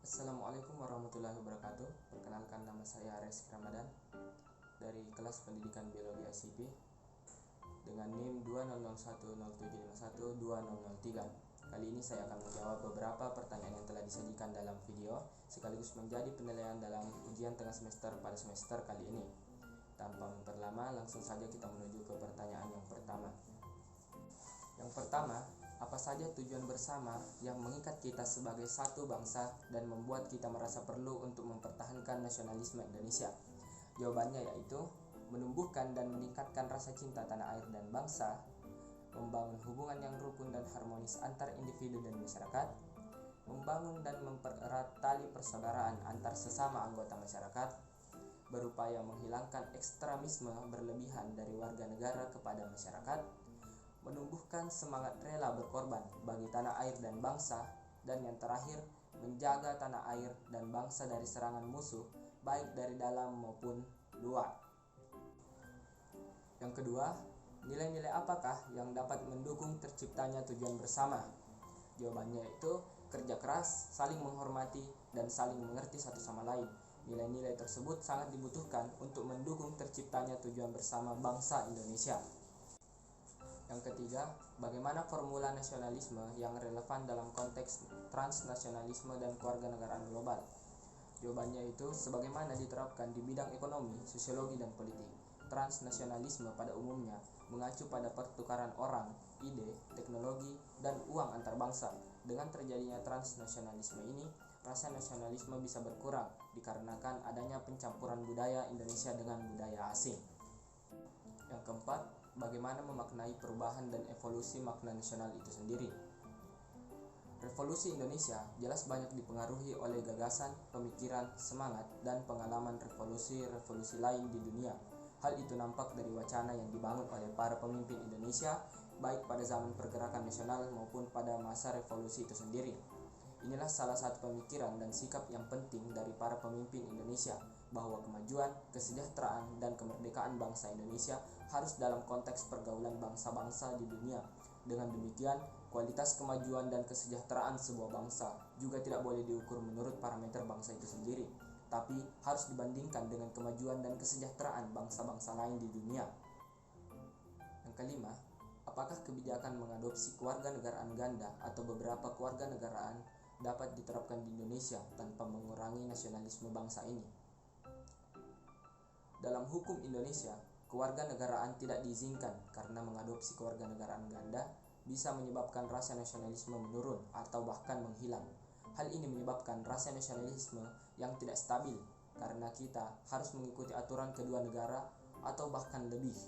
Assalamualaikum warahmatullahi wabarakatuh. Perkenalkan, nama saya Reski Ramadan dari kelas pendidikan biologi ICP dengan NIM 2001075120003. Kali ini saya akan menjawab beberapa pertanyaan yang telah disajikan dalam video sekaligus menjadi penilaian dalam ujian tengah semester pada semester kali ini. Tanpa memperlama, langsung saja kita menuju ke pertanyaan yang pertama. Yang pertama, apa saja tujuan bersama yang mengikat kita sebagai satu bangsa dan membuat kita merasa perlu untuk mempertahankan nasionalisme Indonesia? Jawabannya yaitu menumbuhkan dan meningkatkan rasa cinta tanah air dan bangsa, membangun hubungan yang rukun dan harmonis antar individu dan masyarakat, membangun dan mempererat tali persaudaraan antar sesama anggota masyarakat, berupaya menghilangkan ekstremisme berlebihan dari warga negara kepada masyarakat, menumbuhkan semangat rela berkorban bagi tanah air dan bangsa, dan yang terakhir, menjaga tanah air dan bangsa dari serangan musuh baik dari dalam maupun luar. Yang kedua, nilai-nilai apakah yang dapat mendukung terciptanya tujuan bersama? Jawabannya yaitu kerja keras, saling menghormati, dan saling mengerti satu sama lain. Nilai-nilai tersebut sangat dibutuhkan untuk mendukung terciptanya tujuan bersama bangsa Indonesia. Yang ketiga, bagaimana formula nasionalisme yang relevan dalam konteks transnasionalisme dan kewarganegaraan global? Jawabannya itu sebagaimana diterapkan di bidang ekonomi, sosiologi, dan politik. Transnasionalisme pada umumnya mengacu pada pertukaran orang, ide, teknologi, dan uang antar bangsa. Dengan terjadinya transnasionalisme ini, rasa nasionalisme bisa berkurang dikarenakan adanya pencampuran budaya Indonesia dengan budaya asing. Yang keempat, bagaimana memaknai perubahan dan evolusi makna nasional itu sendiri? Revolusi Indonesia jelas banyak dipengaruhi oleh gagasan, pemikiran, semangat, dan pengalaman revolusi-revolusi lain di dunia. Hal itu nampak dari wacana yang dibangun oleh para pemimpin Indonesia, baik pada zaman pergerakan nasional maupun pada masa revolusi itu sendiri. Inilah salah satu pemikiran dan sikap yang penting dari para pemimpin Indonesia, bahwa kemajuan, kesejahteraan, dan kemerdekaan bangsa Indonesia harus dalam konteks pergaulan bangsa-bangsa di dunia. Dengan demikian, kualitas kemajuan dan kesejahteraan sebuah bangsa juga tidak boleh diukur menurut parameter bangsa itu sendiri, tapi harus dibandingkan dengan kemajuan dan kesejahteraan bangsa-bangsa lain di dunia. Yang kelima, apakah kebijakan mengadopsi kewarganegaraan ganda atau beberapa kewarganegaraan dapat diterapkan di Indonesia tanpa mengurangi nasionalisme bangsa ini? Dalam hukum Indonesia, kewarganegaraan tidak diizinkan karena mengadopsi kewarganegaraan ganda bisa menyebabkan rasa nasionalisme menurun atau bahkan menghilang. Hal ini menyebabkan rasa nasionalisme yang tidak stabil karena kita harus mengikuti aturan kedua negara atau bahkan lebih.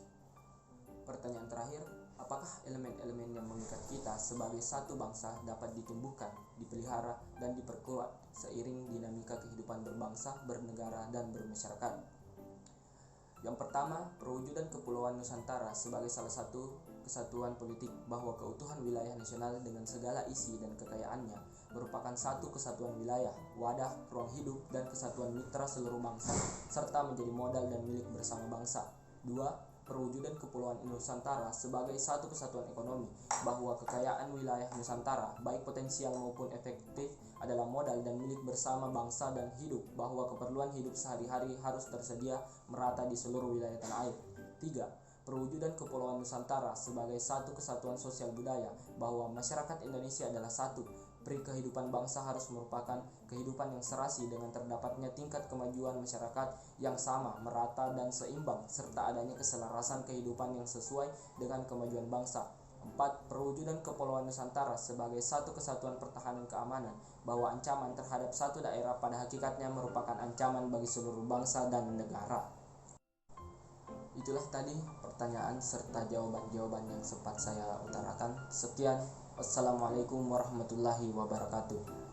Pertanyaan terakhir, apakah elemen-elemen yang mengikat kita sebagai satu bangsa dapat ditumbuhkan, dipelihara, dan diperkuat seiring dinamika kehidupan berbangsa, bernegara, dan bermasyarakat? Yang pertama, perwujudan Kepulauan Nusantara sebagai salah satu kesatuan politik, bahwa keutuhan wilayah nasional dengan segala isi dan kekayaannya merupakan satu kesatuan wilayah, wadah, ruang hidup, dan kesatuan mitra seluruh bangsa, serta menjadi modal dan milik bersama bangsa. 2. Perwujudan Kepulauan Nusantara sebagai satu kesatuan ekonomi, bahwa kekayaan wilayah Nusantara, baik potensial maupun efektif, adalah modal dan milik bersama bangsa dan hidup, bahwa keperluan hidup sehari-hari harus tersedia merata di seluruh wilayah tanah air. 3. Perwujudan Kepulauan Nusantara sebagai satu kesatuan sosial budaya, bahwa masyarakat Indonesia adalah satu. Peri kehidupan bangsa harus merupakan kehidupan yang serasi dengan terdapatnya tingkat kemajuan masyarakat yang sama, merata, dan seimbang, serta adanya keselarasan kehidupan yang sesuai dengan kemajuan bangsa. 4. Perwujudan Kepulauan Nusantara sebagai satu kesatuan pertahanan keamanan, bahwa ancaman terhadap satu daerah pada hakikatnya merupakan ancaman bagi seluruh bangsa dan negara. Itulah tadi pertanyaan serta jawaban-jawaban yang sempat saya utarakan. Sekian, wassalamualaikum warahmatullahi wabarakatuh.